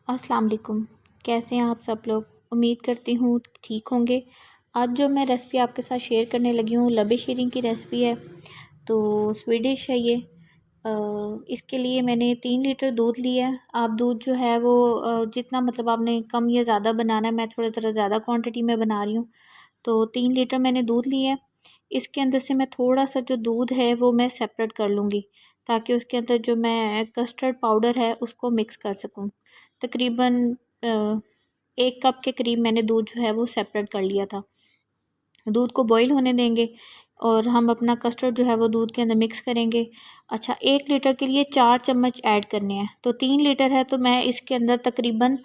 अस्सलाम वालेकुम। कैसे हैं आप सब लोग? उम्मीद करती हूँ ठीक होंगे। आज जो मैं रेसिपी आपके साथ शेयर करने लगी हूँ लबे शीरिंग की रेसिपी है। तो स्वीडिश है ये। इसके लिए मैंने 3 लीटर दूध लिया है। आप दूध जो है वो जितना मतलब आपने कम या ज़्यादा बनाना है, मैं थोड़ा थोड़ा ज़्यादा क्वांटिटी में बना रही हूँ। तो 3 लीटर मैंने दूध लिया है। इसके अंदर से मैं थोड़ा सा जो दूध है वो मैं सेपरेट कर लूँगी, ताकि उसके अंदर जो मैं कस्टर्ड पाउडर है उसको मिक्स कर सकूँ। तकरीबन 1 कप के करीब मैंने दूध जो है वो सेपरेट कर लिया था। दूध को बॉईल होने देंगे और हम अपना कस्टर्ड जो है वो दूध के अंदर मिक्स करेंगे। अच्छा, 1 लीटर के लिए 4 चम्मच ऐड करने हैं। तो 3 लीटर है तो मैं इसके अंदर तकरीबन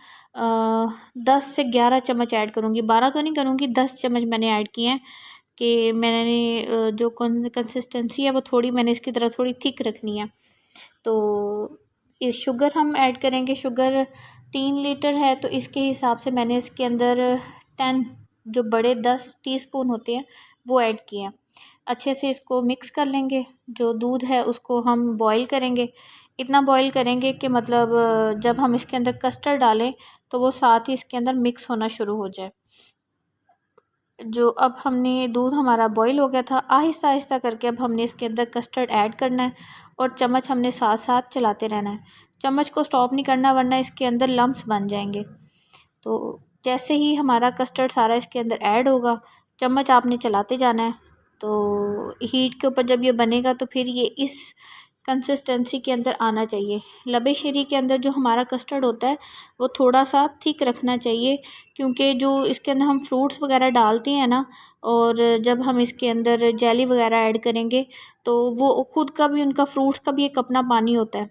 10 से 11 चम्मच ऐड करूँगी। 12 तो नहीं करूँगी, 10 चम्मच मैंने ऐड किए हैं कि मैंने जो कंसिस्टेंसी है वो थोड़ी मैंने इसकी तरह थोड़ी थिक रखनी है। तो इस शुगर हम ऐड करेंगे। शुगर 3 लीटर है तो इसके हिसाब से मैंने इसके अंदर 10 जो बड़े 10 टीस्पून होते हैं वो ऐड किए हैं। अच्छे से इसको मिक्स कर लेंगे। जो दूध है उसको हम बॉईल करेंगे। इतना बॉईल करेंगे कि मतलब जब हम इसके अंदर कस्टर्ड डालें तो वो साथ ही इसके अंदर मिक्स होना शुरू हो जाए। जो अब हमने दूध हमारा बॉईल हो गया था, आहिस्ता आहिस्ता करके अब हमने इसके अंदर कस्टर्ड ऐड करना है और चम्मच हमने साथ साथ चलाते रहना है। चम्मच को स्टॉप नहीं करना वरना इसके अंदर लम्प्स बन जाएंगे। तो जैसे ही हमारा कस्टर्ड सारा इसके अंदर ऐड होगा, चम्मच आपने चलाते जाना है। तो हीट के ऊपर जब ये बनेगा तो फिर ये इस कंसिस्टेंसी के अंदर आना चाहिए। लबे शीरी के अंदर जो हमारा कस्टर्ड होता है वो थोड़ा सा थिक रखना चाहिए, क्योंकि जो इसके अंदर हम फ्रूट्स वगैरह डालते हैं ना, और जब हम इसके अंदर जेली वगैरह ऐड करेंगे तो वो खुद का भी, उनका फ्रूट्स का भी एक अपना पानी होता है।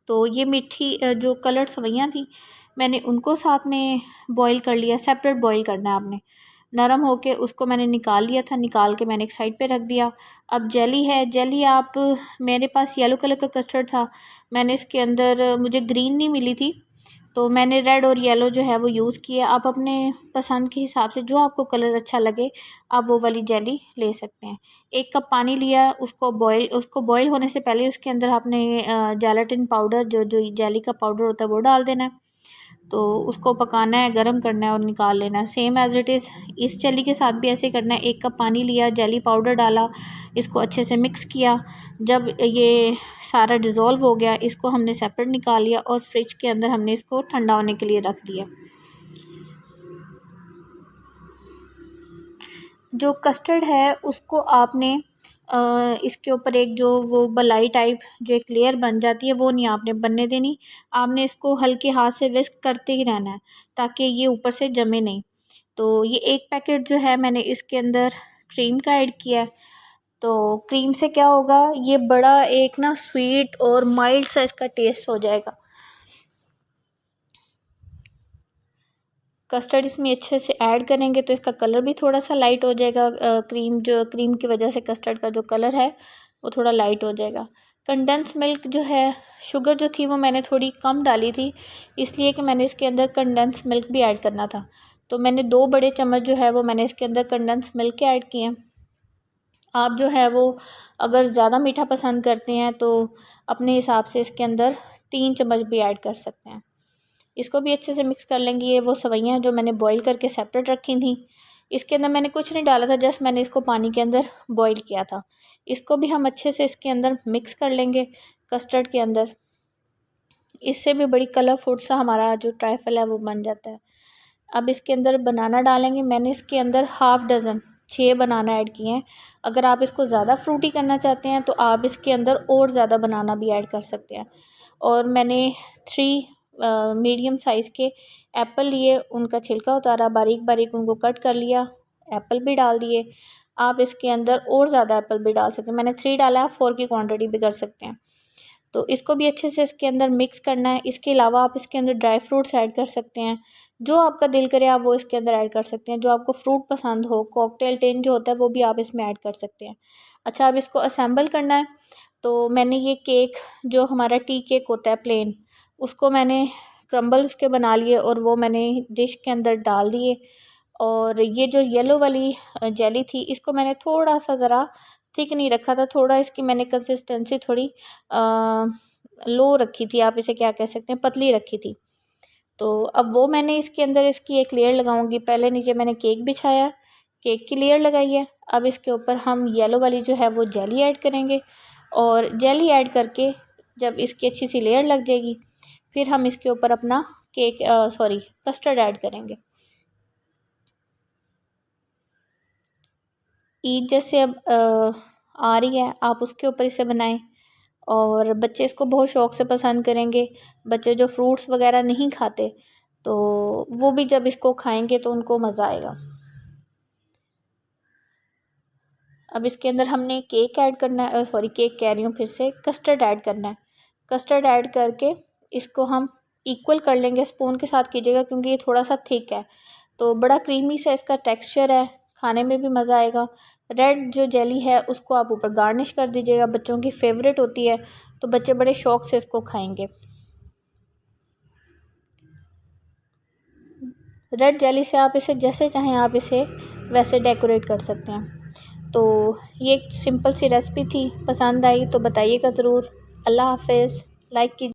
तो ये मीठी जो कलर्ड सवैयाँ थी मैंने उनको साथ में बॉईल कर लिया। सेपरेट बॉईल करना है आपने। नरम होके उसको मैंने निकाल लिया था। निकाल के मैंने एक साइड पे रख दिया। अब जेली है। जेली आप, मेरे पास येलो कलर का कस्टर्ड था, मैंने इसके अंदर, मुझे ग्रीन नहीं मिली थी तो मैंने रेड और येलो जो है वो यूज़ किया। आप अपने पसंद के हिसाब से जो आपको कलर अच्छा लगे आप वो वाली जेली ले सकते हैं। 1 कप पानी लिया, उसको बॉईल होने से पहले उसके अंदर आपने जेलेटिन पाउडर, जो जो जेली का पाउडर होता है वो डाल देना है। तो उसको पकाना है, गर्म करना है और निकाल लेना है। सेम एज़ इट इज़ इस जेली के साथ भी ऐसे ही करना है। 1 कप पानी लिया, जेली पाउडर डाला, इसको अच्छे से मिक्स किया। जब ये सारा डिज़ोल्व हो गया इसको हमने सेपरेट निकाल लिया और फ्रिज के अंदर हमने इसको ठंडा होने के लिए रख दिया। जो कस्टर्ड है उसको आपने इसके ऊपर एक जो वो बलाई टाइप जो एक लेयर बन जाती है वो नहीं आपने बनने देनी। आपने इसको हल्के हाथ से विस्क करते ही रहना है ताकि ये ऊपर से जमे नहीं। तो ये 1 पैकेट जो है मैंने इसके अंदर क्रीम का ऐड किया है। तो क्रीम से क्या होगा, ये बड़ा एक ना स्वीट और माइल्ड सा इसका टेस्ट हो जाएगा। कस्टर्ड इसमें अच्छे से ऐड करेंगे तो इसका कलर भी थोड़ा सा लाइट हो जाएगा। क्रीम की वजह से कस्टर्ड का जो कलर है वो थोड़ा लाइट हो जाएगा। कंडेंस मिल्क जो है, शुगर जो थी वो मैंने थोड़ी कम डाली थी, इसलिए कि मैंने इसके अंदर कंडेंस मिल्क भी ऐड करना था। तो मैंने 2 बड़े चम्मच जो है वो मैंने इसके अंदर कंडेंस मिल्क के ऐड किए हैं। आप जो है वो अगर ज़्यादा मीठा पसंद करते हैं तो अपने हिसाब से इसके अंदर 3 चम्मच भी ऐड कर सकते हैं। इसको भी अच्छे से मिक्स कर लेंगे। ये वो सवैयाँ जो मैंने बॉईल करके सेपरेट रखी थी, इसके अंदर मैंने कुछ नहीं डाला था, जस्ट मैंने इसको पानी के अंदर बॉईल किया था। इसको भी हम अच्छे से इसके अंदर मिक्स कर लेंगे कस्टर्ड के अंदर। इससे भी बड़ी कलरफुल सा हमारा जो ट्राइफल है वो बन जाता है। अब इसके अंदर बनाना डालेंगे। मैंने इसके अंदर हाफ़ डज़न 6 बनाना ऐड किए हैं। अगर आप इसको ज़्यादा फ्रूटी करना चाहते हैं तो आप इसके अंदर और ज़्यादा बनाना भी ऐड कर सकते हैं। और मैंने 3 मीडियम साइज़ के एप्पल लिए, उनका छिलका उतारा, बारीक बारीक उनको कट कर लिया, एप्पल भी डाल दिए। आप इसके अंदर और ज़्यादा एप्पल भी डाल सकते हैं। मैंने 3 डाला है, 4 की क्वांटिटी भी कर सकते हैं। तो इसको भी अच्छे से इसके अंदर मिक्स करना है। इसके अलावा आप इसके अंदर ड्राई फ्रूट्स ऐड कर सकते हैं। जो आपका दिल करे आप वो इसके अंदर ऐड कर सकते हैं। जो आपको फ्रूट पसंद हो, कॉकटेल टिन जो होता है वो भी आप इसमें ऐड कर सकते हैं। अच्छा, अब इसको असेंबल करना है। तो मैंने ये केक, जो हमारा टी केक होता है प्लेन, उसको मैंने क्रम्बल उसके बना लिए और वो मैंने डिश के अंदर डाल दिए। और ये जो येलो वाली जेली थी इसको मैंने थोड़ा सा ज़रा थिक नहीं रखा था, थोड़ा इसकी मैंने कंसिस्टेंसी थोड़ी लो रखी थी, आप इसे क्या कह सकते हैं, पतली रखी थी। तो अब वो मैंने इसके अंदर इसकी एक लेयर लगाऊंगी। पहले नीचे मैंने केक बिछाया, केक की लेयर लगाई है। अब इसके ऊपर हम येलो वाली जो है वो जेली ऐड करेंगे, और जेली ऐड करके जब इसकी अच्छी सी लेयर लग जाएगी फिर हम इसके ऊपर अपना कस्टर्ड ऐड करेंगे। ईद जैसे अब आ रही है, आप उसके ऊपर इसे बनाएं और बच्चे इसको बहुत शौक़ से पसंद करेंगे। बच्चे जो फ्रूट्स वगैरह नहीं खाते तो वो भी जब इसको खाएंगे तो उनको मज़ा आएगा। अब इसके अंदर हमने केक ऐड करना है, केक कह रही हूँ फिर से, कस्टर्ड ऐड करना है। कस्टर्ड ऐड करके इसको हम इक्वल कर लेंगे। स्पून के साथ कीजिएगा क्योंकि ये थोड़ा सा थिक है, तो बड़ा क्रीमी सा इसका टेक्सचर है, खाने में भी मज़ा आएगा। रेड जो जेली है उसको आप ऊपर गार्निश कर दीजिएगा। बच्चों की फेवरेट होती है तो बच्चे बड़े शौक़ से इसको खाएंगे। रेड जेली से आप इसे जैसे चाहें आप इसे वैसे डेकोरेट कर सकते हैं। तो ये एक सिंपल सी रेसिपी थी, पसंद आई तो बताइएगा ज़रूर। अल्लाह हाफ़िज़। लाइक कीजिए।